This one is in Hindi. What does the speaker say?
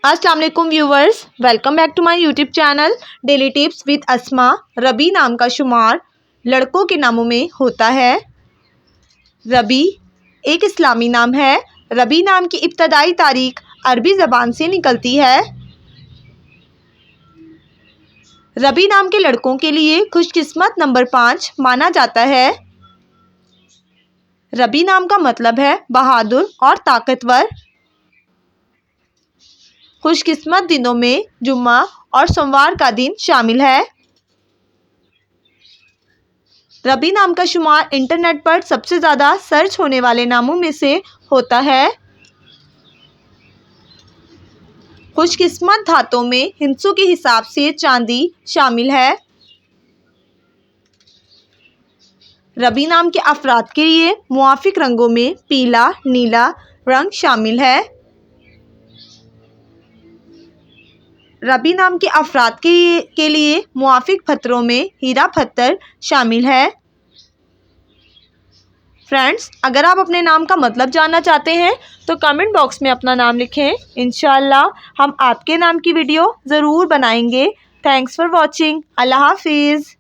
अस्सलाम वालेकुम viewers, welcome back to my YouTube channel daily tips with Asma. रबी नाम का शुमार लड़कों के नामों में होता है। रबी एक इस्लामी नाम है। रबी नाम की इब्तदाई तारीख अरबी ज़बान से निकलती है। रबी नाम के लड़कों के लिए खुशकिस्मत नंबर 5 माना जाता है। रबी नाम का मतलब है बहादुर और ताकतवर। खुशकिस्मत दिनों में जुम्मा और सोमवार का दिन शामिल है। रबी नाम का शुमार इंटरनेट पर सबसे ज़्यादा सर्च होने वाले नामों में से होता है। खुशकिस्मत धातों में हिंसों के हिसाब से चांदी शामिल है। रबी नाम के अफराद के लिए मुआफिक रंगों में पीला, नीला रंग शामिल है। रबी नाम के अफराद के लिए मुआफिक पत्थरों में हीरा पत्थर शामिल है। फ्रेंड्स, अगर आप अपने नाम का मतलब जानना चाहते हैं तो कमेंट बॉक्स में अपना नाम लिखें। इंशाअल्लाह हम आपके नाम की वीडियो ज़रूर बनाएंगे। Thanks for watching. अल्लाह हाफिज़।